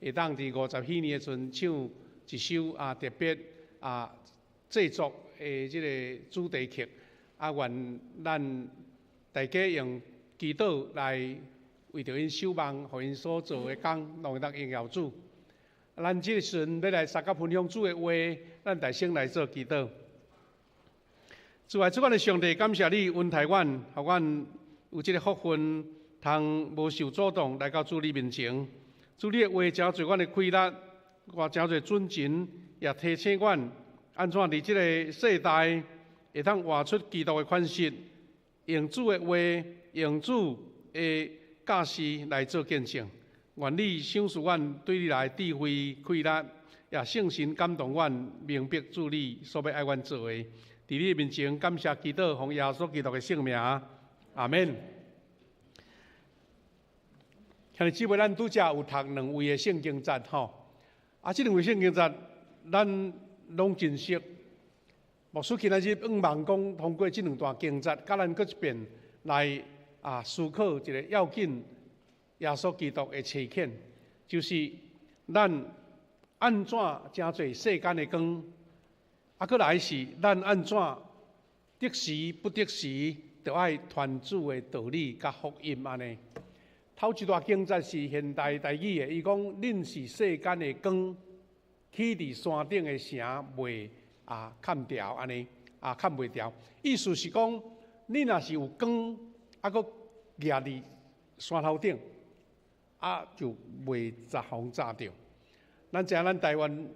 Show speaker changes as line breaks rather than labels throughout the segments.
会当伫50喜年的时阵唱一首特别制作的即个主题曲，愿咱大家用祈祷来为着因守望，互因所做的工，拢会当荣耀主。咱即个时阵要来三甲分享主的话，咱大声来做祈祷。主啊，主阮的上帝，感谢你恩待阮，互阮有即个福分，通无受阻挡来到主你面前。主你的话真侪阮的快乐，我真侪准情，也提醒阮安怎伫即个世代会当活出基督的款式，用主的话，用主的教示来做见证。愿你赏赐阮对你来智慧快乐，也圣神感动阮，明白主你所要爱阮做的。伫你面前感谢祈祷，奉耶稣基督的圣名，阿门。今日姊妹，咱拄则有读2位的圣经节吼，即2位圣经节咱拢真熟。牧师今仔日盼望讲，通过即2段经节，甲咱搁一遍来思考一个要紧耶稣基督的切片，就是咱安怎真侪世间的光，搁来是咱安怎得时不得时，就爱传主的道理甲福音安尼。头一段经节是现代台语的，伊讲恁是世间的光，起伫山顶的城袂砍掉安尼砍袂掉。意思是讲，你若是有光，搁举伫山头顶，就袂遭风炸着。咱知影咱台湾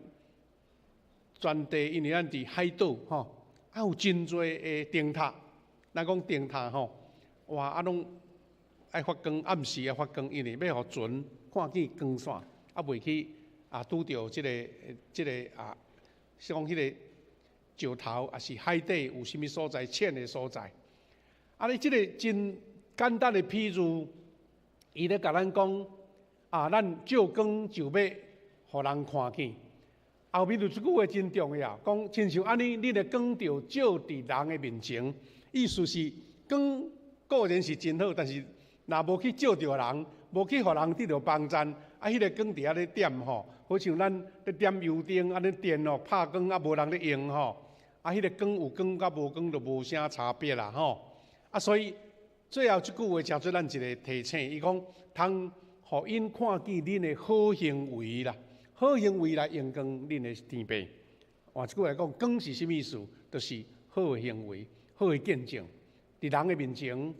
全地，因为咱伫海岛吼，有真侪的灯塔。咱讲灯塔吼，哇拢爱发光，暗时发光，因为要互船看见光线，袂去拄着即个是讲迄个石头，也是海底有啥物所在浅的所在。你即个真简单的譬如，伊咧甲咱讲咱照光就要互人看见。后面有一句话真重要，讲亲像安尼，你的光着照伫人的面前，意思是光固然是真好，但是若无去照着人，无去互人得到帮助，迄个光伫遐咧点吼，好像咱咧点油灯，安尼电哦拍光无人咧用吼，迄个光有光甲无光就无啥差别啦吼。所以最后一句话诚做咱一个提醒，伊讲通互因看见恁的好行为啦，好行为来阳光恁的天父。换一句来讲，光是啥物意思？就是好的行为、好的见证，伫人的面前。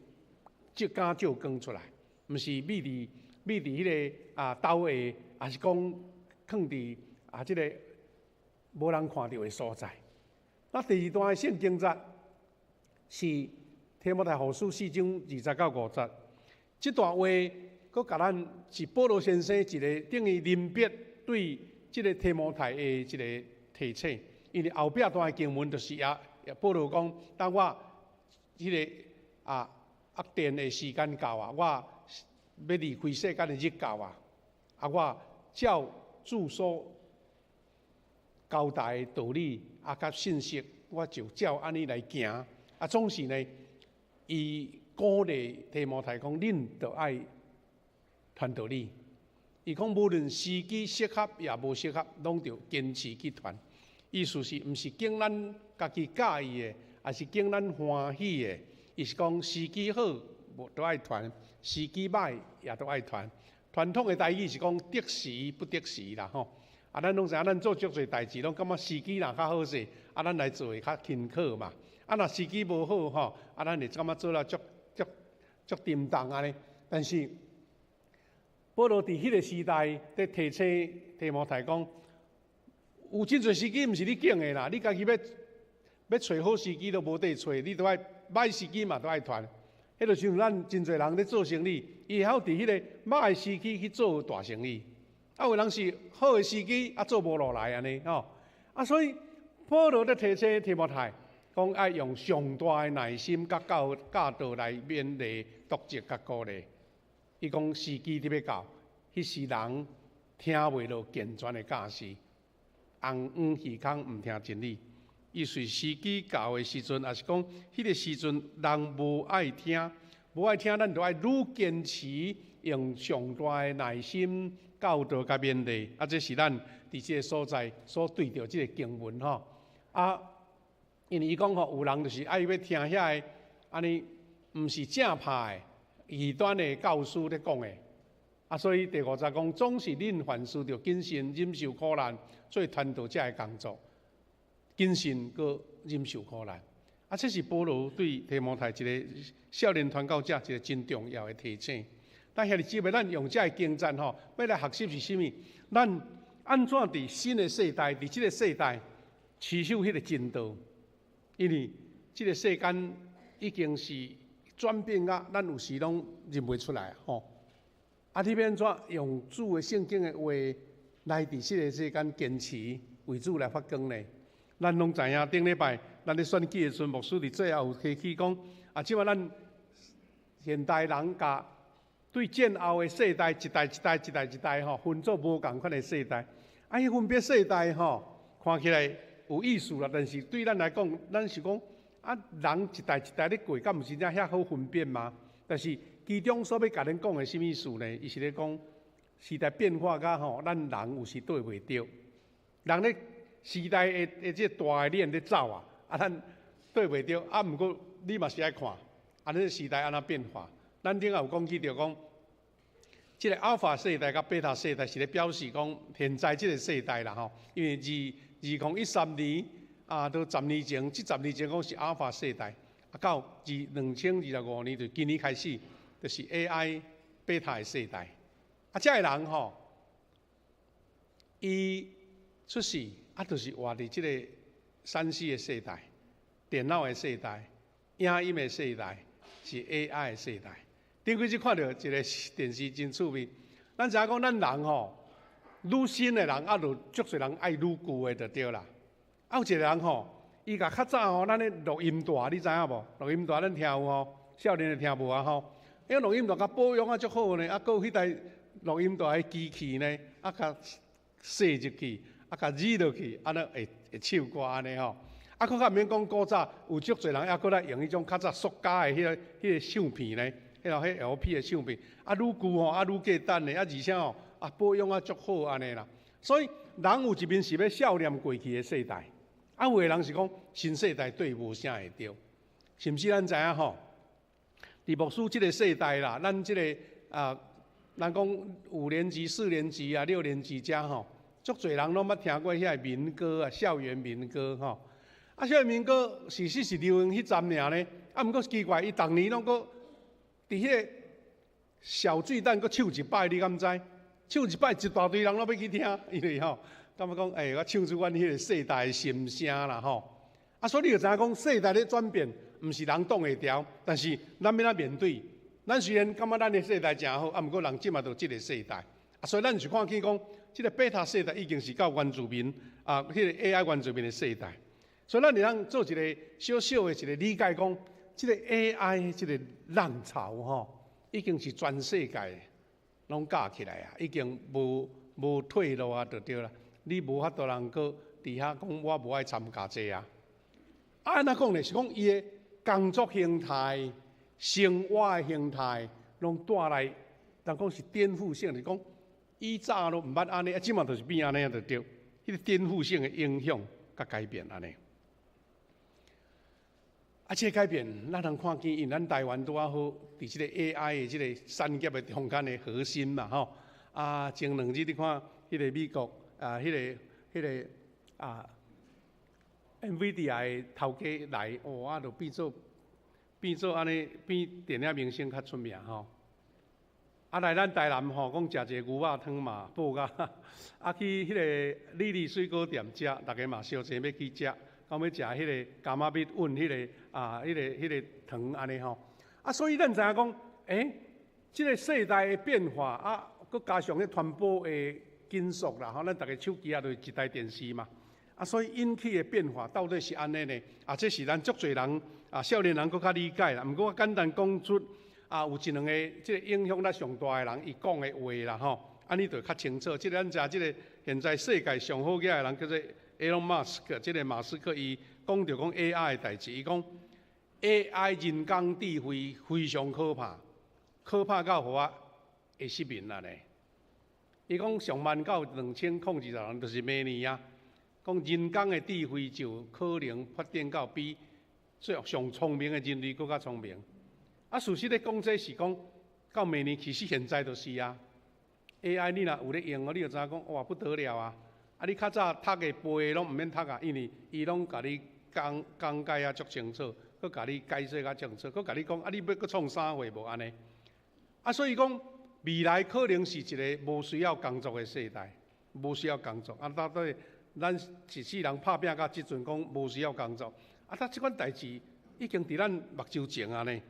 敢照光出来，毋是秘伫迄个兜下，也是讲放伫即个无人看到的所在。那第2段的圣经节是提摩太后书4章20到50。这段话，佫甲咱是保罗先生一个等于临别对即个提摩太的一个提醒。因为后壁段的经文就是保罗讲，当我迄个电的时间到我要离开世间的日到我照主所交代的道理甲信息，我就照安尼来行。总是呢，伊鼓励提摩太讲，恁着爱传道理。伊讲无论时机适合也无适合，拢着坚持去传。意思是毋是经咱家己介意的，也是经咱欢喜的。伊是讲时机好，无都爱传；时机歹，也都爱传。传统的台语是讲得时不得时啦，吼。咱拢知影，咱做足侪代志，拢感觉时机若较好势，咱来做会较轻巧嘛。若时机无好，吼，咱就感觉做了足沉重安尼。但是保罗伫迄个时代，在提醒提摩太讲，有真侪时机毋是你拣的啦，你家己要找好时机都无得找，你都爱歹时机嘛都爱传。迄就像咱真侪人咧做生意，伊会晓伫迄个歹的时机去做大生意。有人是好的时机做无落来安尼吼。所以保罗咧提醒提摩太，讲爱用上大的耐心甲教导来勉励、督责甲鼓励。伊讲时机伫要到，迄时人听袂落健全的教示，红黄耳孔毋听真理。意思时机到的时阵，也是讲迄个时阵人无爱听，咱就爱愈坚持用上大的耐心教导甲勉励，这是咱伫即个所在所对着即个经文吼。因为伊讲吼，有人就是爱要听遐个安尼，毋是正派的异端的教师咧讲的。所以第50讲，总是恁凡事着谨慎，忍受苦难，做传道者的工作。谨慎搁忍受苦难。这是保罗对提摩太一个少年传教者一个真重要的提醒。但兄弟姊妹，咱用这个经验吼，要来学习是啥物？咱安怎伫新的世代，伫这个世代持守迄个真道？因为这个世间已经是转变啊，咱有时拢认袂出来吼。你要安怎用主的圣经的话来伫这个世间坚持为主来发光呢？咱拢知影，顶礼拜咱咧选举的时，牧师伫最后有提起讲，即摆咱现代人甲对战后的世代，一代吼，分做无共款的世代。迄分别世代吼，看起来有意思啦，但是对咱来讲，咱是讲人一代咧过，敢毋是真遐好分辨吗？但是其中所要甲恁讲的什么意思呢？伊是咧讲时代变化甲吼，咱人有时对袂着，人咧。时代的这大的链咧走咱对袂着毋过你嘛是爱看，这时代安怎变化？咱顶下有讲起着讲，这个 Alpha 世代甲 Beta 世代是咧表示讲现在这个世代啦吼，因为2013年到10年前，这10年前讲是 Alpha 世代，到2025年就今年开始，就是 AI Beta 的世代。这个人吼，伊出世。就是活伫即个3C 的世代、电脑的世代、影音的世代，是 AI 的世代。顶几日看到一个电视真趣味，咱知影讲咱人吼，愈新的人就足侪人爱愈旧的就对啦。有一个人吼，伊甲较早吼，咱咧录音带，你知影无？录音带咱听有吼，少年的听无啊吼。因为录音带甲保养足好呢，搁有迄台录音带的机器呢，甲洗入去。甲移落去，安尼会唱歌安尼吼。搁较免讲古早有足侪人搁来用迄种较早塑胶的迄个相片呢，迄 LP 的相片，愈旧吼，愈价值呢，而且吼保养足好安尼啦。所以人有一面是要笑念过去的世代，有的人是讲新世代对无啥会着，甚至咱知影吼，伫牧师即个世代啦，咱即个咱讲5年级、4年级6年级遮吼。足侪人拢捌听过遐民歌校园民歌吼。校园民歌是流行迄阵尔呢。毋过奇怪，伊逐年拢搁伫迄个小巨蛋搁唱一摆，你敢知？唱一摆，一大堆人拢要去听，因为吼，感觉讲我唱出阮迄个世代的心声啦吼。所以你就知影讲世代咧转变，毋是人挡会牢，但是咱要面对。咱虽然感觉咱的世代诚好，毋过人即嘛就即个世代。所以咱是看起讲。这个Beta世代已经是到原住民迄个 AI 原住民的世代，所以咱会做一个小小的一个理解，讲这个 AI 这个浪潮吼，已经是全世界拢架起来已经无退路就对啦。你无法度人搁伫遐讲我无爱参加这安怎讲呢？是讲伊的工作形态、生活的形态，拢带来，人讲是颠覆性，是讲。以早都毋捌安尼，即嘛就是变安尼就对，迄个颠覆性的影响甲改变安尼。这个改变，咱通看见，因咱台湾拄啊好，伫即个 AI 的即个产业的中间的核心嘛吼。前2日你看，迄个美国迄个NVIDIA 的头家来，就变做安尼，比电影明星较出名吼。来咱台南吼，讲食一个牛肉汤嘛，报甲去迄个丽丽水果店食，大家嘛烧钱要去食，讲要食迄个柑仔蜜อุ่迄个迄个糖安尼吼。所以咱知影讲，即个世代的变化佮加上迄传播的金属啦，咱大家手机就是一台电视嘛。所以引起的变化到底是安尼呢？这是咱足侪人少年人佮较理解啦。毋过我简单讲出。有一两个即个影响咱上大的人，伊讲的话啦吼，安尼就较清楚。即个咱食即个现在世界上好嘅人叫做 Elon Musk， 即个马斯克伊讲着讲 AI 的代志，伊讲 AI 人工智慧非常可怕，可怕到互我会失眠啦呢。伊讲上万到2020人，就是明年啊。讲人工的智慧就可能发展到比上聪明的人类更加聪明。啊，事实咧讲，这是讲到明年，其实现在就是啊。AI 你若有咧用哦，你就知影讲哇不得了啊！啊，你较早读的背的拢毋免读啊，因为伊拢甲你讲解啊足清楚，佮甲你解释较清楚，佮甲你讲啊，你要佮创啥货无安尼？啊，所以讲未来可能是一个无需要工作的时代，无需要工作啊，到底咱一世人拍拼到即阵讲无需要工作，啊，即款代志已经伫咱目睭前啊呢。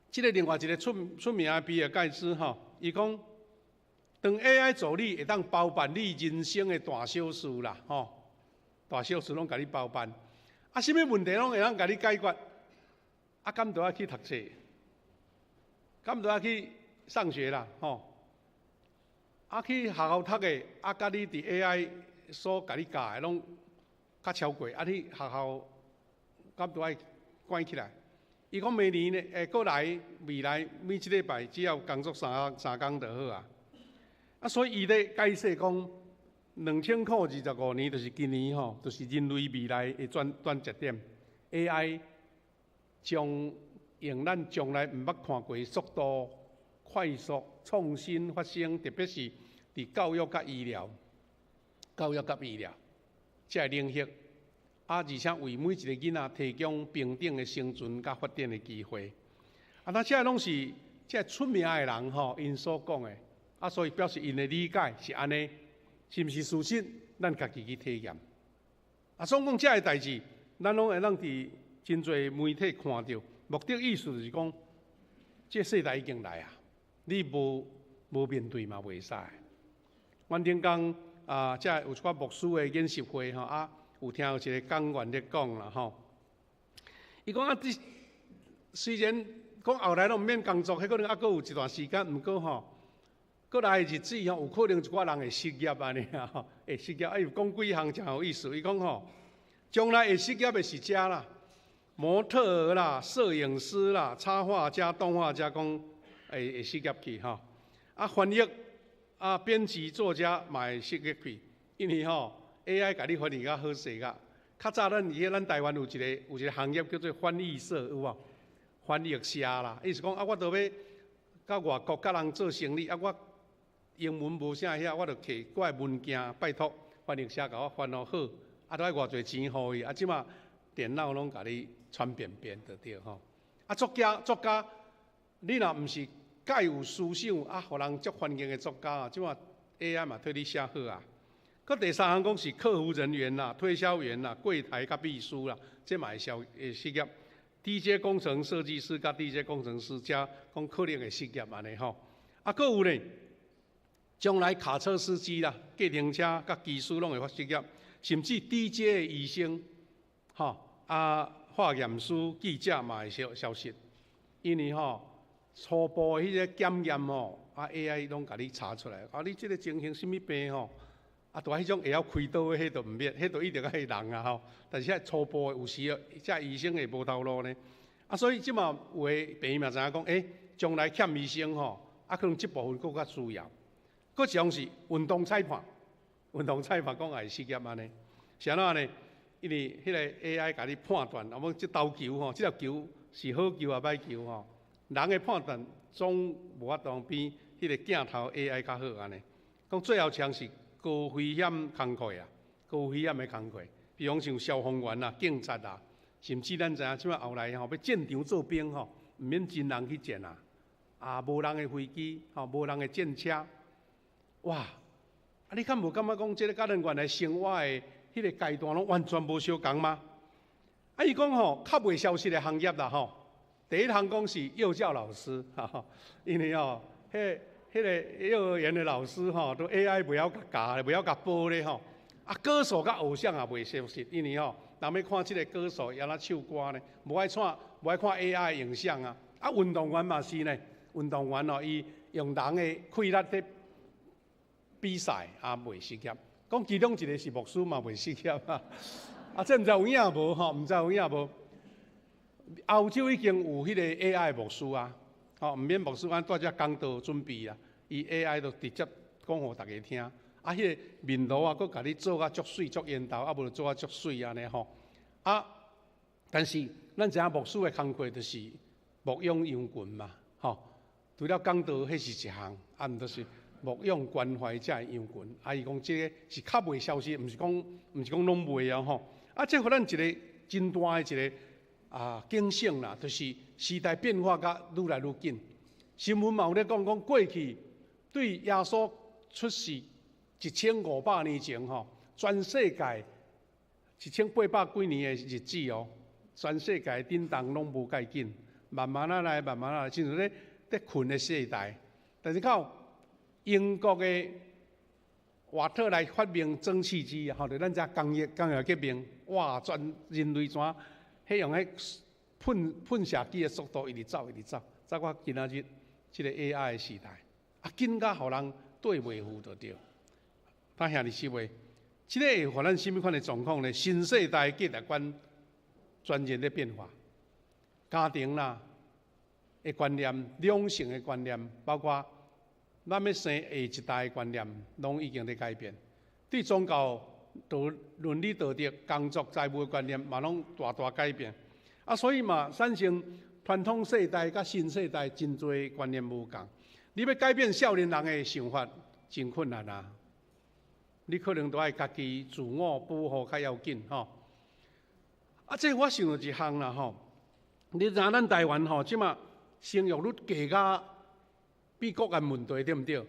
即个另外一个出名的比尔盖茨吼，伊讲。当 AI 助理会当包办你人生的大小事啦，吼，大小事拢甲你包办。啊，什么问题拢会当甲你解决。啊，敢都要去读册，敢都要去上学啦，吼。啊，去学校读的，啊，甲你伫 AI 所甲你教的拢较超过。啊，你学校敢都要关起来。伊讲明年呢，过来未来每一礼拜只要工作3工就好啊。啊，所以伊咧解释讲，2025年就是今年吼，就是人类未来的转折点。AI 将用咱从来毋捌看过的速度、快速、创新发生，特别是伫教育甲医疗这个领域，啊，而且为每一个囡仔提供平等的生存甲发展的机会。啊，那这拢是这出名的人吼，因所讲的。啊，所以表示因的理解是安尼，是毋是事实？咱家己去体验。啊，所以讲这个代志，咱拢会当伫真侪媒体看到。目的意思就是讲，这世代已经来啊，你无面对嘛袂使。阮顶工啊，这有一寡牧师的演习会吼，啊，有听有一个讲员咧讲啦吼。伊讲啊，虽然讲后来拢毋免工作，迄可能还阁有一段时间，毋过吼。过来的日子吼，有可能一寡人会失业安尼啊，吼，会失业。伊讲几项真有意思。伊讲吼，将来会失业的是遮啦，模特儿啦、摄影师啦、插画家、动画家，讲会失业去吼。啊，翻译啊，编辑、作家嘛会失业去，因为吼 AI 甲你翻译较好势个。较早咱台湾有一个行业叫做翻译社，有无？翻译社啦，意思讲啊，我都要到外国甲人做生意啊，我。英文无啥遐，我著摕我的文件，拜托翻译社甲我翻译好，啊，都爱偌侪钱互伊，啊，即马电脑拢甲你传便就对吼。啊，作家，你若毋是介有思想啊，互人足欢迎的作家啊，即马 AI 嘛替你写好啊。佮第三项讲是客服人员啦、推销员啦、柜台甲秘书啦，这嘛会失业。DJ 工程设计师甲 DJ 工程师，加讲可能会失业安尼吼。啊，佮有呢。将来卡车司机啦、计程车甲技师拢会发失业，甚至 DJ 的医生、化验师、记者嘛会消失，因为初步的迄个检验AI 拢甲你查出来，你即个情形什么病啊，都迄种会晓开刀的，迄都毋免，迄都一定要人啊但是初步有时这医生会无头路呢，所以即嘛有的病嘛知影讲，将来欠医生可能即部分更较需要。佫一项是运动裁判讲也是失业安尼，是安怎呢？因为迄个 AI 甲你判断，我们即投球即条球是好球啊歹球人的判断总无法当比迄个镜头 AI 较好安尼。讲最后像是高危险工课啊，高危险的工课，比方像消防员啊、警察啊，甚至咱知影即摆后来要战场做兵毋免真人去战啊，无人的飞机无人的战车。哇！啊，你敢无感觉讲，即个甲咱原来生活的迄个阶段拢完全无相共吗？啊，伊讲较袂消失的行业啦第一项讲是幼教老师，因为迄个幼儿园的老师都 AI 袂晓甲教，袂晓甲报咧啊，歌手甲偶像也袂消失，因为人要看即个歌手安怎唱歌呢，无爱看 AI 的影像啊。啊，运动员嘛是呢，运动员伊用人的气力伫比赛也袂失业，讲其中一个是牧师嘛袂失业啊，这毋知有影无毋知有影无？欧洲已经有迄个 AI 牧师啊，毋免牧师按带只讲道准备啊，伊 AI 就直接讲互大家听。啊，迄个面路啊，佫甲你做啊足水足烟头，啊无就做啊足水安尼吼。啊，但是咱知影牧师的工课就是牧养羊群嘛，吼。除了讲道，迄是一项，啊，毋就是牧养关怀遮的羊群。啊，伊讲即个是较袂消失，毋是讲拢袂啊吼。啊，这互咱一个真大的一个警醒啦，就是时代变化甲愈来愈紧。新闻嘛有咧讲过去对耶稣出世1500年前吼，全世界1800几年的日子哦，全世界震动拢无介紧，慢慢啊来，慢慢啊来，进入咧困的世代。但是靠英国的瓦特来发明蒸汽机，吼，就咱遮工业革命，哇，全人类怎迄用迄喷射机的速度一直走，走到今仔日即个 AI 的时代，紧甲互人对袂付就对。他兄弟姊妹，即个会互咱什么款的状况呢？新世代价值观全然的变化，家庭啦的观念、两性的观念，包括咱要生下一代的观念，拢已经在改变。对宗教、伦理道德、工作、财务的观念，嘛拢大改变。所以嘛，产生传统世代甲新世代真侪观念无共。你要改变少年人的想法，真困难啊！你可能都爱家己自我保护较要紧吼。这我想到一项啦吼，你知影咱台湾吼，即马生育率低甲比国安问题对毋对？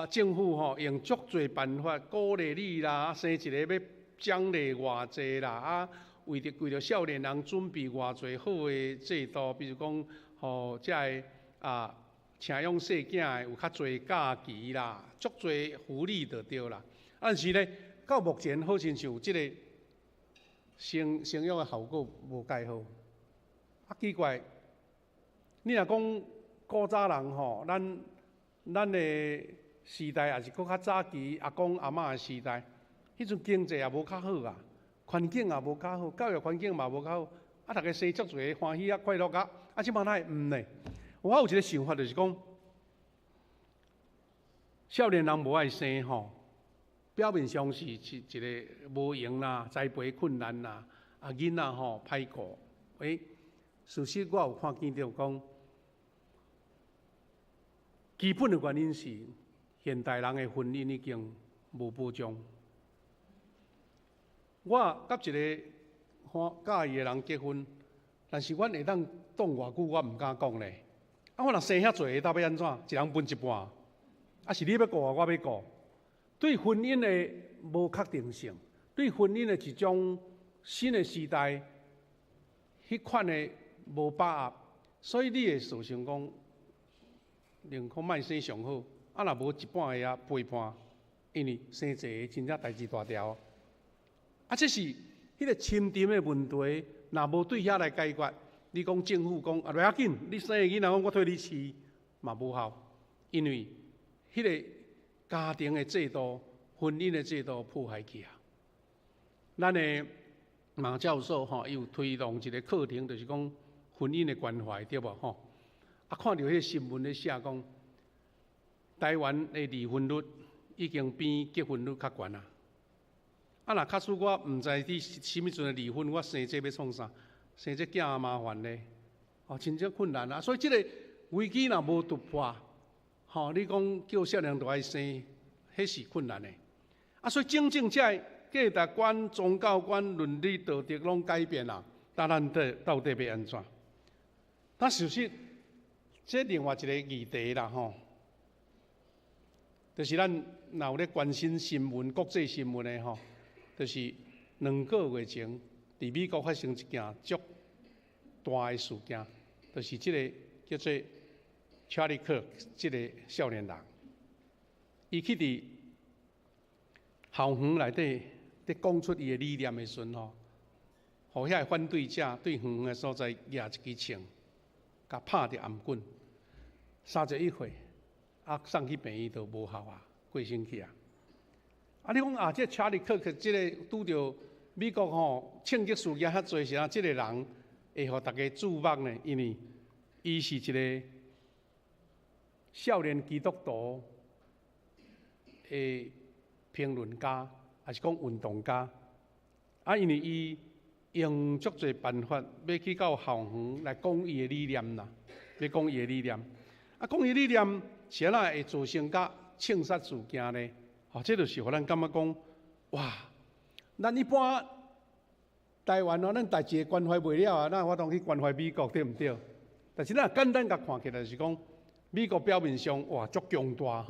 政府吼用足侪办法鼓励你啦，生一个要奖励偌济啦，为着少年人准备偌济好的制度，比如讲吼，即个请养细囝的有较侪假期啦，足侪福利就对啦。但是呢，到目前好亲像即个生育的效果无介好。奇怪，你若讲古早人吼，咱的时代也是搁较早期阿公阿嬷的时代，迄阵经济也无较好啊，环境也无较好，教育环境嘛无较好，大家生足侪欢喜快乐啊，即摆哪会毋呢？我有一个想法，就是讲，少年人无爱生吼，表面上是一个无闲啦、栽培困难啦、囡仔吼歹顾。事实我有看见到讲，基本的原因是现代人的婚姻已经无保障。我甲一个介意的人结婚，但是阮会当挡偌久，我毋敢讲咧。我若生遐济个，到要安怎？一人分一半，是你要顾我要顾。对婚姻的无确定性，对婚姻的一种新的时代，迄款的无把握，所以你会造成讲，宁可莫生上好。若无一半个陪伴，因为生济个真正代志大条。这是迄个深沉的问题，若无对遐来解决。你讲政府讲袂要紧，你生个囡仔讲我替你饲嘛无效，因为迄个家庭的制度、婚姻的制度破坏去啊。咱的马教授吼，伊有推动一个课程，就是讲婚姻的关怀，对无吼？看到迄个新闻咧写讲，台湾的离婚率已经比结婚率较悬啊。若假使我毋知你什么阵的离婚，我生这要创啥？生这囝麻烦咧，真正困难啊！所以这个危机若无突破，你讲叫少年都爱生，迄是困难的。所以真正这价值观、宗教观、伦理道德拢改变啦，但咱到底要安怎？但事实，这另外一个议题啦，就是咱若有咧关心新闻、国际新闻的就是2个月前。伫美国发生一件足大的事件，就是这个叫做查理克这个少年人，伊去伫校园内底伫讲出伊的理念的时阵互遐反对者对远的所在举一支枪，甲拍着颔棍，31岁，送去病院都无效啊，过身去啊。你讲这查理克这个拄着。美国庆祝事件遐侪时，这个人会互大家注目呢？因为伊是一个少年基督徒，的评论家，还是讲运动家，因为伊用足侪办法要去到校园来讲伊的理念啦，要讲伊的理念。讲伊理念是安那会造成甲枪杀事件呢？这就是互咱感觉讲，哇！咱一般台湾咱代志关怀袂了啊，咱我当去关怀美国对毋对？但是咱简单甲看起来是讲，美国表面上哇足强大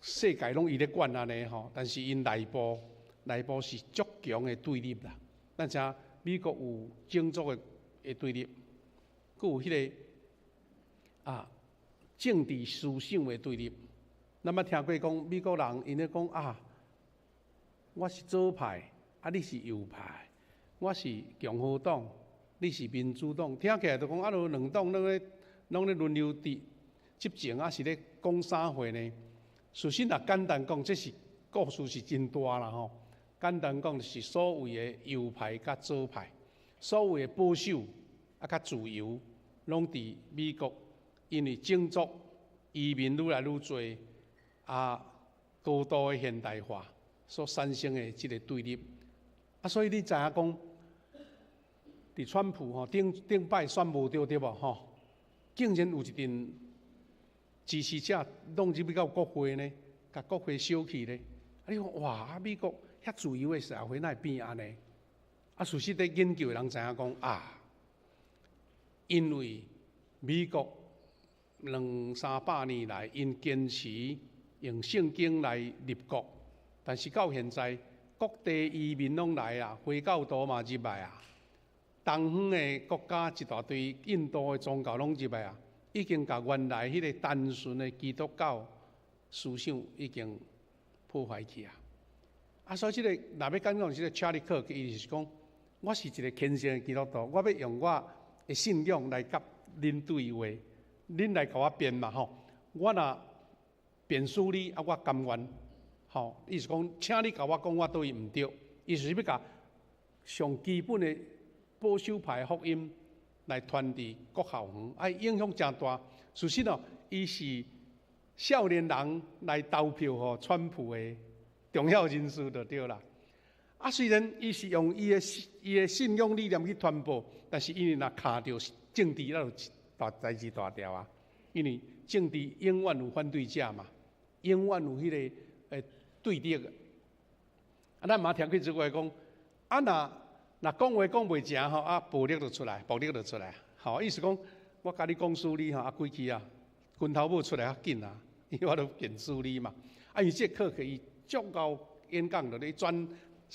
世界拢伊咧管安尼但是因内部是足强的对立啦。咱知美国有种族的对立，佮有迄个政治思想的对立。咱捌听过讲美国人因咧讲我是左派，你是右派；我是共和党，你是民主党。听起来就讲两党拢咧轮流执政，是咧讲啥货呢？事实若简单讲，这是故事是真大啦简单讲，就是所谓的右派甲左派，所谓的保守甲自由，拢伫美国，因为种族移民愈来愈多，高度的现代化所产生的这个对立。所以你知影讲，伫川普顶摆选无着对无竟然有一阵支持者弄入去到国会呢，甲国会烧去呢。你讲哇，美国遐自由的社会哪会变安尼？事实伫研究的人知影讲因为美国200-300年来，因坚持用圣经来立国，但是到现在各地移民拢来回教徒嘛入来东方的国家一大堆，印度的宗教拢入来已经甲原来迄个单纯的基督教思想已经破坏去所以这个若要讲这个查理克，伊就是讲，我是一个虔诚的基督徒，我要用我的信仰来甲恁对话，恁来甲我辩嘛我若辩输你我甘愿意思讲，请你甲我讲我对伊毋对，意思是要甲上基本的保守派福音来传递各校园，影响真大。事实伊是少年人来投票川普的重要人士就对啦。虽然伊是用伊的信仰理念去传播，但是因为若卡着政治，那就大代志大条因为政治永远有反对者嘛，永远有迄个对立咱嘛听过一句话讲，若讲话讲袂正暴力就出来，意思讲我甲你讲输你规矩拳头母出来较紧因为我都辩输你嘛。因为这课可以足够演讲落咧，全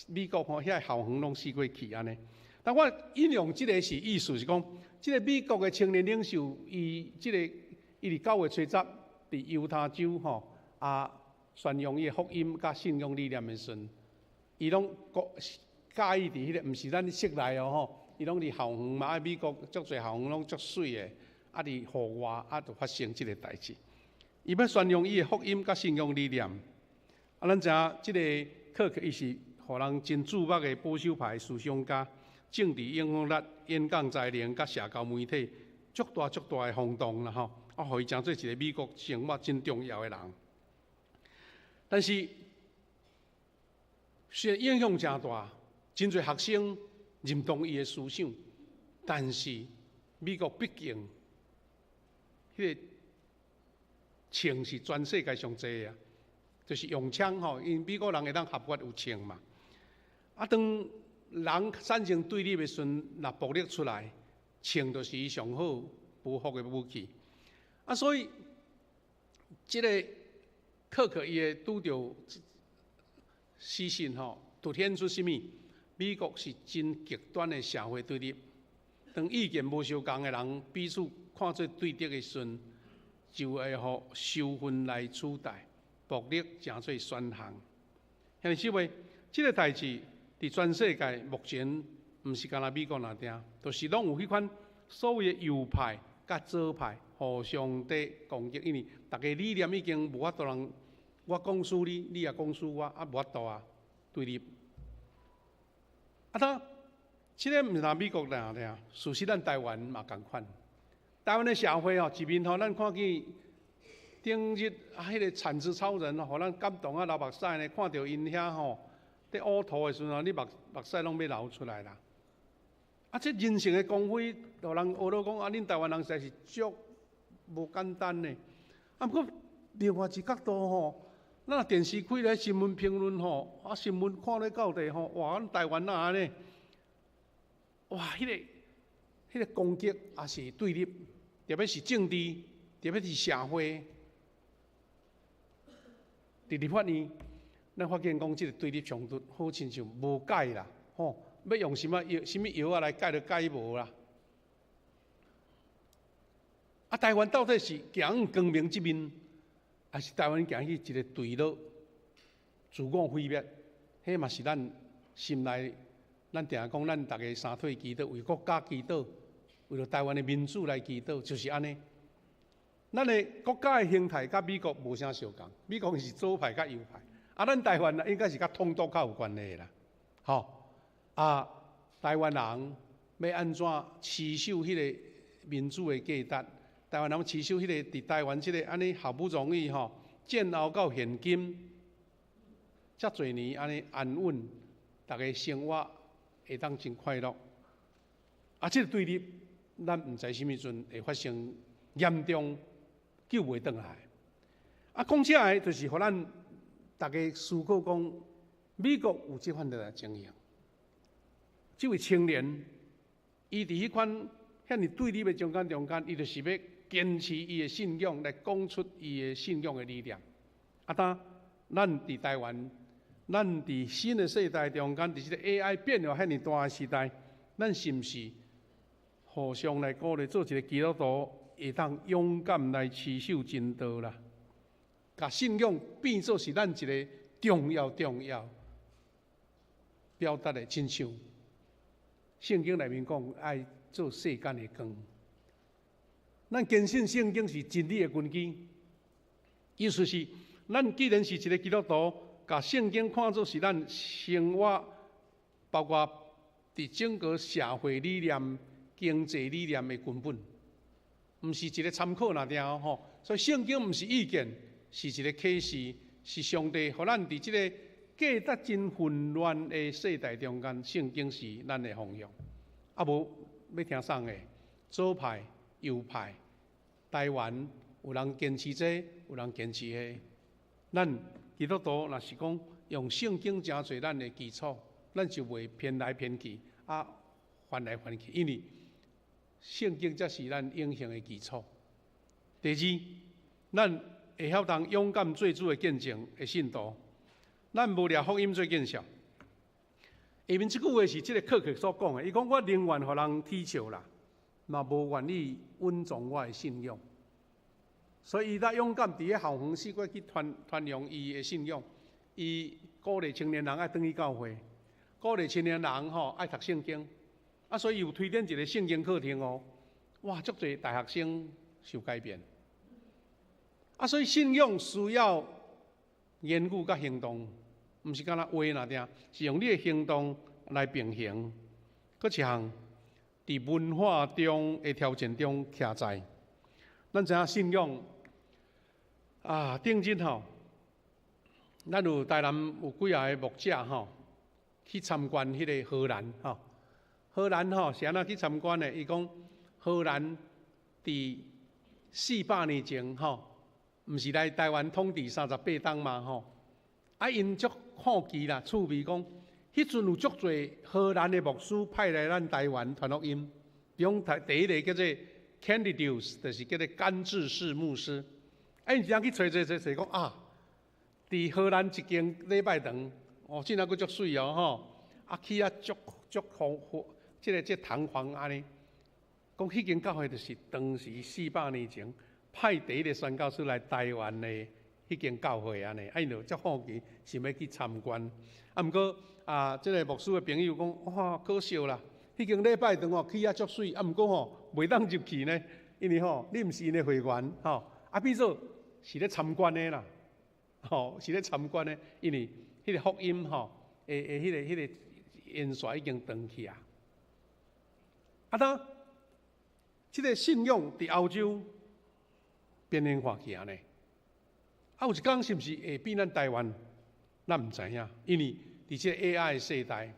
美国遐校园拢死过去安尼。但我引用这个是意思是讲，这个美国的青年领袖，伊伫9月初10伫犹他州宣扬伊的福音甲信仰理念的时阵，伊拢介意伫迄个，毋是咱室内伊拢伫校园嘛。美国足侪校园拢足水的，伫户外就发生即个代志。伊要宣扬伊的福音甲信仰理念。咱知影即个课克伊是互人真注目的保守派思想家，政治影响力、演讲才能甲社交媒体足大的轰动啦互伊成做一个美国生活真重要的人。但是虽然影响真大，真侪学生认同伊的思想，但是美国毕竟迄个枪是全世界上济就是用枪因为美国人会当合法有枪嘛。当人产生对立的时阵，若暴力出来，枪就是伊上好保护的武器。所以这个课克伊会拄着私信凸显出什么？美国是真极端的社会对立。当意见无相同的人彼此看做对敌的时阵，就会互仇恨来取代，暴力成做选项。兄弟姊妹，这个代志伫全世界目前毋是干那美国那点，就是拢有迄款所谓的右派甲左派互相在攻击，因为大家理念已经无法度人，我讲输你，你也讲输我，无法度对立。这个毋是美国那尔，事实咱台湾嘛共款。台湾的社会一面咱看见顶日迄个产值超人，互咱感动啊流目屎呢，看到因遐吼，伫呕吐的时阵，你目屎拢要流出来啦。啊，这人性的光辉，互人学到讲啊，恁台湾人实在是足无简单呢。啊，不过另外一角度吼，咱电视开咧新闻评论吼，啊新闻看咧到底吼，哇，咱台湾啊安尼，哇，迄个攻击也是对立，特别是政治，特别是社会。伫立法院，咱发现讲即个对立冲突，好亲像无解啦，吼，要用什么药啊来解就解无啦。啊，台湾到底是行光明即面，还是台湾行去一个对落、自我毁灭？迄嘛是咱心内，咱定讲咱大家三腿祈祷，为国家祈祷，为了台湾的民主来祈祷，就是安尼。咱的国家的形态甲美国无啥相共，美国是左派甲右派，啊，咱台湾应该是甲统独较有关系啦。吼，啊，台湾人要安怎持守迄个民主的价值？台湾人持守迄个伫台湾即个安尼好不容易吼，建熬到现今，遮侪年安尼安稳，大家生活会当真快乐。啊，即个对立，咱毋知什么阵会发生严重。救袂倒来，啊，讲起来就是互咱大家思考讲，美国有即款的情形，即位青年，伊伫迄款遐尼对立的中间，伊就是要坚持伊的信仰，来讲出伊的信仰的理念。啊，咱伫台湾，咱伫新的世代中间，伫即个 AI 变化遐尼大的时代，咱是毋是互相来鼓励，做一个基督徒？会当勇敢来持守真道啦，甲信仰变作是咱一个重要表达的亲像圣经内面讲，爱做世间的光。咱坚信圣经是真理的根基，意思是，咱既然是一个基督徒，甲圣经看作是咱生活，包括伫整个社会理念、经济理念的根本。毋是一个参考那条吼，所以圣经毋是意见，是一个启示，是上帝互咱伫即个价值真混乱的世代中间，圣经是咱的方向。啊无要听啥个？左派、右派，台湾有人坚持这，有人坚持迄。咱基督徒若是讲用圣经诚侪咱的基础，咱就袂偏来偏去，啊翻来翻去，因为。圣经才是咱永恒的基础。第二，咱会晓当勇敢做主的见证的信徒，咱无掠福音做见证。下面这句话是这个课客所讲的，伊讲我宁愿互人踢笑啦，嘛无愿意稳重我的信仰。所以伊才勇敢伫咧校园四界去传扬伊的信仰，伊鼓励青年人爱转去教会，鼓励青年人吼爱读圣经。啊，所以有推荐一个圣经课程哦，哇，足侪大学生受改变。啊，所以信仰需要言语甲行动，毋是干那话那定，是用你的行动来并行。搁一项，伫文化中的条件中徛在，咱知影信仰啊，顶日吼，咱有台南有几个牧者吼，去参观迄个荷兰吼。荷兰吼是安怎去参观的？伊讲荷兰伫400年前吼，毋是来台湾统治38冬嘛吼？啊，因足好奇啦，趣味讲，迄阵有足侪荷兰的牧师派来咱台湾传福音。比如第一个叫做 Candidius， 就是叫做甘志士牧师。啊，因只去找讲啊，伫荷兰一间礼拜堂，哦，真正佫足水哦吼，啊去啊足丰富。这堂皇安尼，讲迄间教会就是当时400年前派第一个宣教师来台湾的迄间教会安尼，因就足好奇，想要去参观。啊，毋过啊，这个牧师的朋友讲，哇，可惜啦，迄间礼拜堂哦去啊足水，啊，毋过吼袂当入去呢，因为吼你毋是因的会员吼，啊，变做是咧参观的啦，吼是咧参观的，因为迄个福音吼，迄个烟刷已经断去啊。啊，当这个信仰伫欧洲变化起来呢，啊，有一天是毋是会变咱台湾？咱毋知影，因为伫即个 AI 的世代，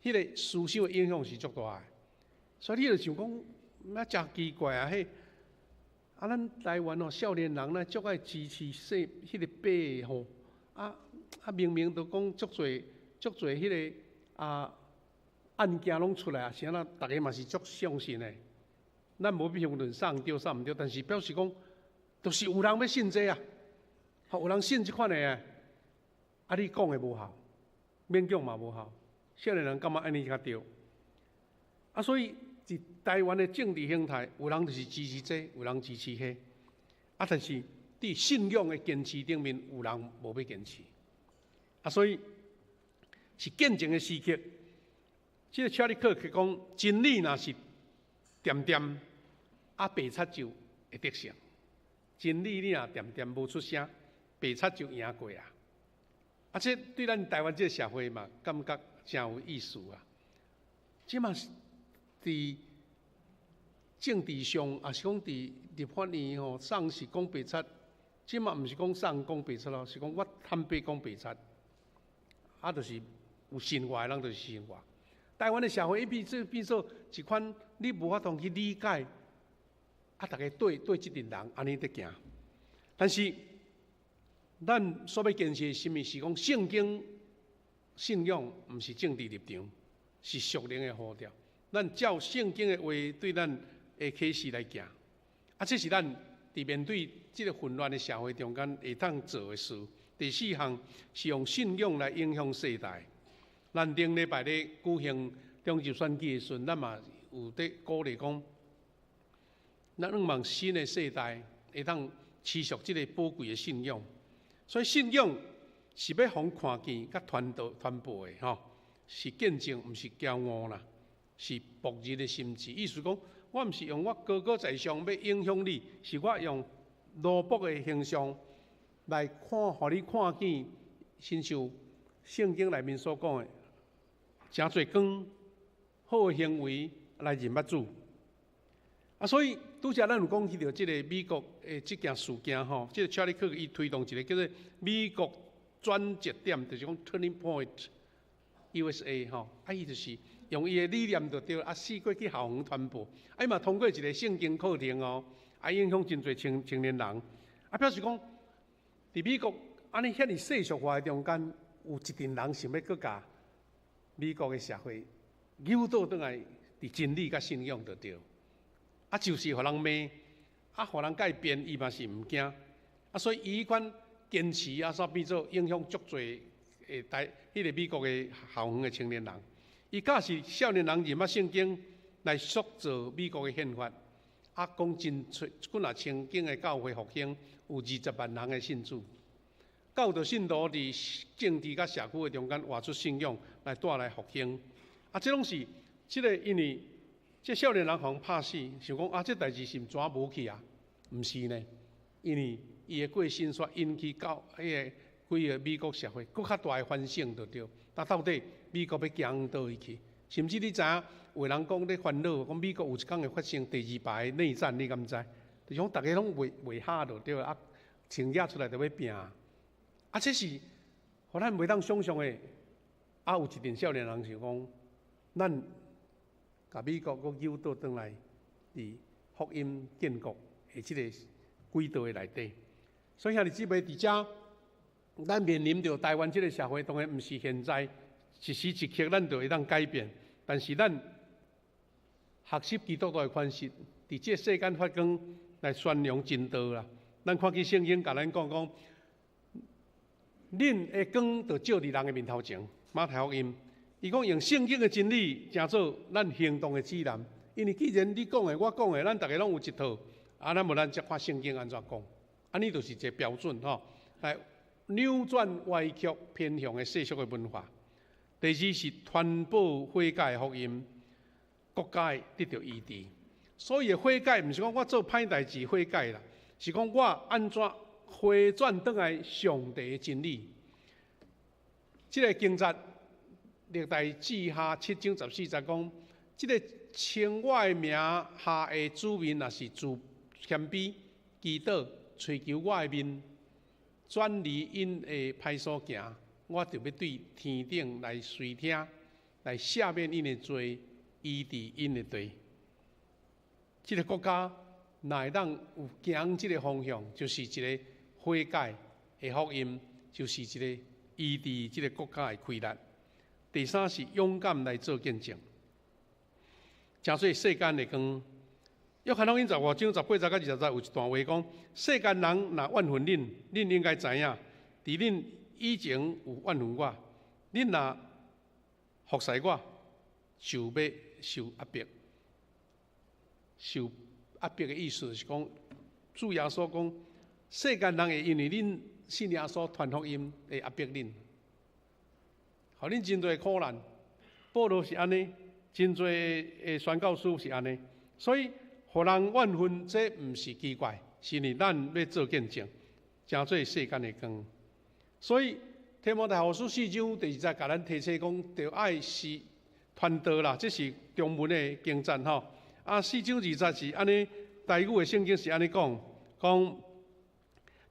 迄个思想的影响是足大的。所以你就想讲，那真奇怪啊！咱台湾哦，少年人呢，足爱支持迄个爸吼，明明都讲足侪迄个案件拢出来啊，是安那，大家嘛是足相信的。咱无评论啥毋对啥毋对，但是表示讲，就是有人要信这啊，有人信即款的啊。你讲的无效，勉强嘛无效，少年人感觉安尼较对。所以伫台湾的政治形态，有人就是支持这，有人支持迄。但是伫信仰的坚持顶面，有人无要坚持。所以是见证的时刻。这个查理克讲，真理若是点点，白贼就会得胜。真理你若点点无出声，白贼就赢过啊！这对咱台湾这个社会嘛，感觉真有意思啊！即嘛是伫政治上，也是讲伫立法院吼，送是讲白贼，即嘛毋是讲送讲白贼咯，是讲我坦白讲白贼，就是有信话的人就是信话。台湾的社会变做一款你无法通去理解，大家对即群人安尼在行，但是。咱所要坚持的什么？是讲圣经信仰，毋是政治立场，是属灵的呼召。咱照圣经的话对咱的启示来行。这是咱伫面对这个混乱的社会中间会当做的事。第四项是用信仰来影响世代。咱顶礼拜咧举行中级选举的时阵，咱嘛有在鼓励讲，咱希望新的世代会当持续这个宝贵的信仰。所以信仰是要互看见、甲传播的吼，是见证，毋是骄傲啦，是薄日的心志。意思讲，我毋是用我高高在上要影响你，是我用奴仆的形象来互你看见，亲像圣经内面所讲的，诚侪光好的行为来认捌主。所以拄则咱有讲起到即个美国的即件事件吼，即个查理克伊推动一个叫做美国转折点，就是讲 Turning Point USA 吼，伊就是用伊的理念就对，试过去校园传播，伊嘛通过一个圣经课程哦，影响真侪青年人，表示讲伫美国安尼遐尼世俗化的中间，有一群人想要搁甲美国的社会诱导倒来伫真理甲信仰就对。就是互人骂，互人改变，伊嘛是毋惊。所以伊款坚持煞变做影响足侪迄个美国的校园的青年人。伊教是少年人认捌圣经来塑造美国的宪法。讲真，几若千间的教会复兴，有20万人的信主。教导信徒伫政治甲社区的中间活出信仰，来带来复兴。这拢是即个因为。这少年人互拍死，想讲这代志是怎无去啊？毋是呢，因为伊的过身煞引起到迄个规个美国社会更较大的反省，就对。到底美国要行倒位去？甚至你知影，有人讲咧烦恼，讲美国有一天会发生第2排内战，你敢毋知？就是讲大家拢袂下就对穿野出来就要拼。这是互咱袂当想象的。有一群少年人想讲，咱。甲美国搁诱导转来，伫福音建国的即个轨道的内底，所以兄弟姊妹伫遮，咱面临着台湾即个社会，当然毋是现在一时一刻咱就会当改变，但是咱学习基督徒的款式，伫即个世间发光来宣扬真道啦。咱看去圣经甲咱讲，恁的光就照伫人的面头前，马太福音。伊讲用圣经的真理，成做咱行动的指南。因为既然你讲的、我讲的，咱大家拢有一套，咱无咱则看圣经安怎讲，安尼就是一个标准吼，来扭转歪曲偏向的世俗的文化。第二是传播悔改的福音，国家得到医治。所以悔改毋是讲我做歹代志悔改啦，是讲我安怎回转倒来上帝的真理。这个经节。历代志下7章14节讲，即个称我的名下的子民，若是自谦卑、祈祷、追求我的面，转离因的歹所行，我就要对天顶来垂听，来赦免因的罪，医治因的罪。这个国家若会当有行这个方向，就是一个悔改的福音，就是一个医治这个国家的开力。第三是勇敢来做见证。诚说世间的光，约翰福音15章18节到20节有一段话讲：世间人若怨恨恁，恁应该知影，伫恁以前有怨恨我，恁若服侍我，就要受压迫。受压迫的意思就是讲，主耶稣讲，世间人会因为恁信耶稣传福音，会压迫恁，互恁真多苦难。保罗是安尼，真多的宣教师是安尼，所以互人怨恨，这毋是奇怪，是因为咱要做见证，诚做世间的光。所以提摩太后书4章第2节，甲咱提醒讲，着爱是传道啦，这是中文的经赞吼。4章2节是安尼，台语的圣经是安尼讲，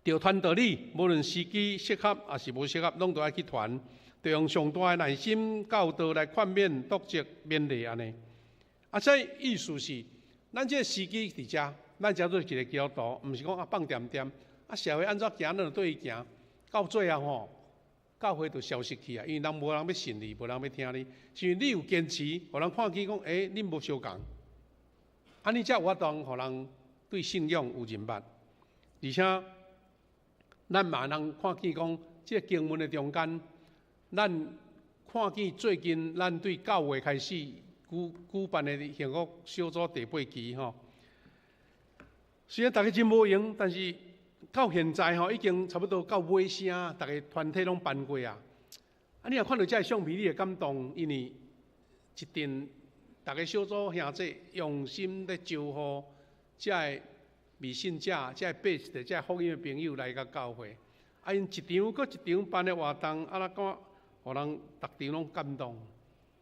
着传道理，无论时机适合还是无适合，拢都爱去传，着用上大的耐心教导来劝勉、督责、勉励安尼。这意思是，咱这个时机伫遮，咱叫做一个基督徒，毋是讲放点点，社会安怎行，咱就对伊行，到最后吼，教会就消失去啊，因为人无人要信你，无人要听你，是因为你有坚持，互人看见讲，恁无相共。安尼才有法当，互人对信仰有认捌，而且咱嘛能看见讲，这个经文的中间，咱看见最近咱对教会开始举办的幸福小组第8期吼。虽然大家真无闲，但是到现在吼已经差不多到尾声，大家团体拢办过啊。你若看到这个相片，你会感动，因为一定。大家小组兄弟用心咧招呼这未信者、这背的、这福音的朋友来到教会，因一场搁一场办的活动，那讲，互人逐场拢感动。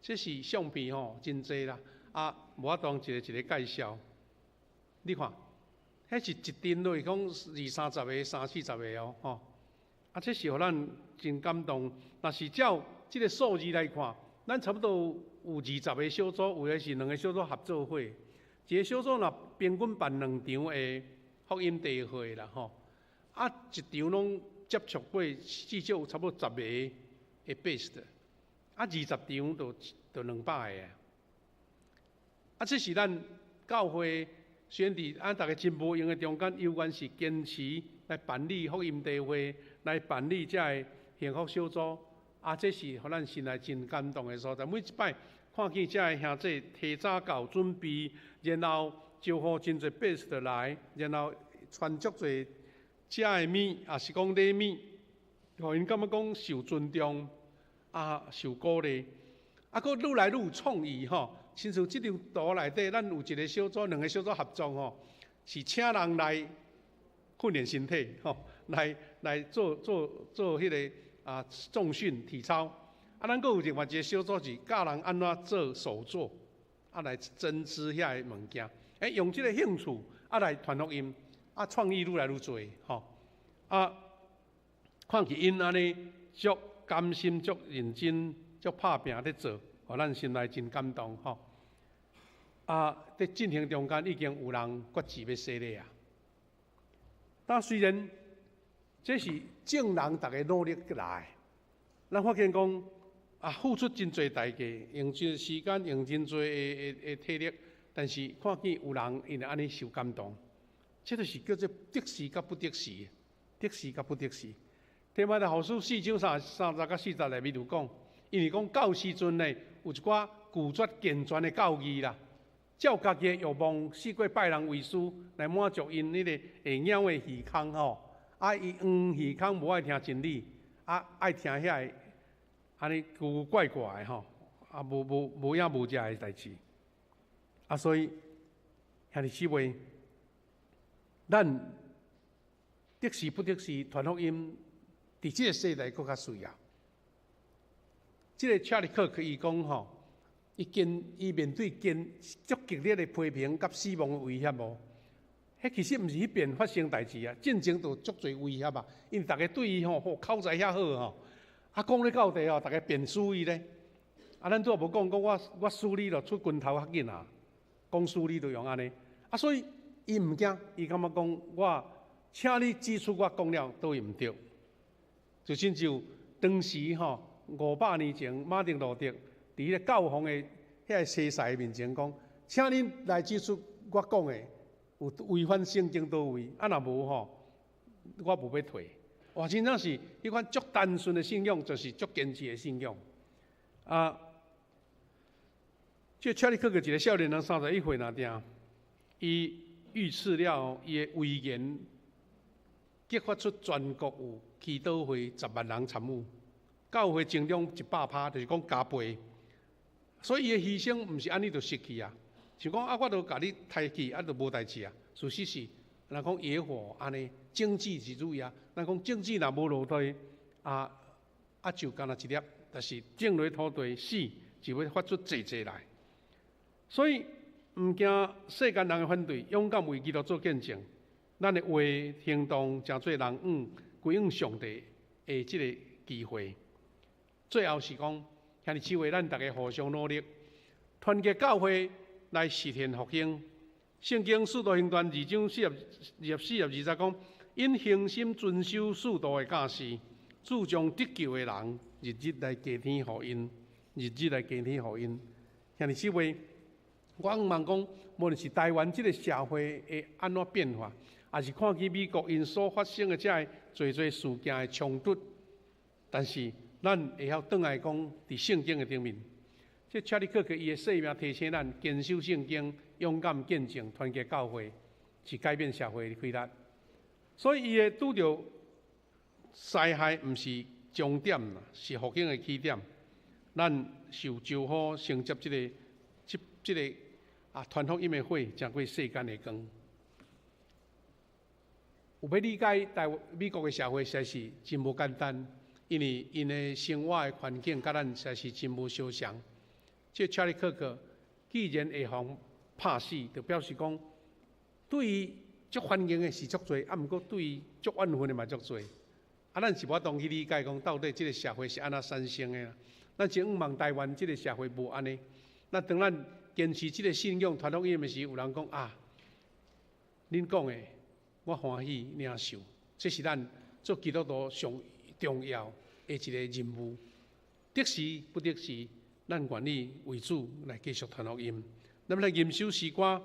这是相片吼，真济啦，无法当一个介绍。你看，迄是一阵落讲20-30个、30-40个哦，吼。这是互咱真感动。若是照这个数字来看，咱差不多。有20个小组，有的是2个小组合作会，一个小组若平均办2场的福音地会啦吼，一场拢接触过至少有差不多10个的 base 的，20场就200个啊。这是咱教会选伫大家真无用的中间，有关是坚持来办理福音地会，来办理这个幸福小组。这是互咱心内真感动的所在。每一摆看见这兄弟提早到准备，然后招呼真侪百姓的来，然后传足侪食的物，也是讲礼物，互因感觉讲受尊重，受鼓励，佫愈来愈有创意吼。亲像这张图内底，咱有一个小组、2个小组合作吼，是请人来训练身体吼，来做迄个。重训体操，咱阁有另外一个小组是教人安怎做手作，来增知遐个物件。用这个兴趣来传福音，创意愈来愈多吼。看起因安尼足甘心、足认真、足拍拼咧做，互咱心内真感动吼。在进行中间已经有人决志要洗礼啊。但虽然这是众人大家努力来，咱发现讲付出真侪代价，用真时间，用真侪的体力，但是看见有人因为安尼受感动，这就是叫做得时甲不得时，得时甲不得时。提摩太后书4章30到40内面有讲，因为讲到时阵呢，有一寡固执健全的教义啦，照家己的欲望，四过拜人为师，来满足因迄个会鸟的耳孔吼。伊耳孔无爱听真理，爱听遐个安尼古古怪怪的吼，无影无食的代志。所以兄弟姊妹，咱得时不得时传福音，伫即个世代更较需要。即个查理克伊讲吼，伊面对足激烈的批评甲死亡的威胁无，迄其实毋是迄边发生代志啊，进前就足侪威胁啊，因为大家对伊口才遐好吼，啊讲咧到地大家辩输伊咧，啊咱拄也无讲我输你就出拳头较紧啊，讲输你就用安尼，啊所以伊毋惊，伊感觉讲我请你指出我讲了倒位毋对，就亲像当时500年前马丁路德伫迄个教皇的遐个西塞面前讲，请恁来指出我讲的有违反圣经倒位，啊若无我无要退。哇，真正是迄款足单纯的信仰，就是足坚持的信仰。啊，这查理克个一个少年人31岁那定，伊遇刺了伊的威严，激发出全国有祈祷会10万人参与，教会增长100%，就是讲加倍。所以伊的牺牲毋是安尼就失去啊，像讲我都甲你抬起，就无代志啊。事实是，人讲野火安尼，经济是主要。人讲经济若无落地，就干那一粒，但是种落土地死，就会发出济济来。所以毋惊世间人的反对，勇敢为基督做见证。咱的话行动，诚做人归向上帝的即个机会。最后是讲，兄弟姊妹，咱大家互相努力，团结教会来实现复兴。圣经使徒行传2章40讲，因恒心遵守使徒的教示，主将得救的人日日来加添福音，日日来加添福音。兄弟姊妹，我毋茫讲，无论是台湾即个社会会安怎变化，也是看见美国因所发生的遮个侪事件的冲突，但是咱会晓倒来讲，伫圣经的顶面。这查理克伊的生命提醒咱坚守圣经，勇敢见证，团结教会，是改变社会的规律。所以伊的拄着灾害，毋是终点啦，是复兴的起点。咱受招呼承接这个传福音的火，将过世间的光。有要理解美国的社会，实在是真无简单，因为因的生活的环境甲咱实在是真无相像。这查理克既然会防拍死，就表示讲，对于足欢迎的是足多，毋过对于足怨恨的嘛足多。咱是无法当去理解讲，到底这个社会是安怎产生的啦？咱真仰望台湾这个社会无安尼。那当咱坚持这个信仰传福音的时，有人讲恁讲的我欢喜领受，这是咱做基督徒上重要的一个任务。得时不得时，咱愿意为主来继续传福音。那么来吟首诗歌。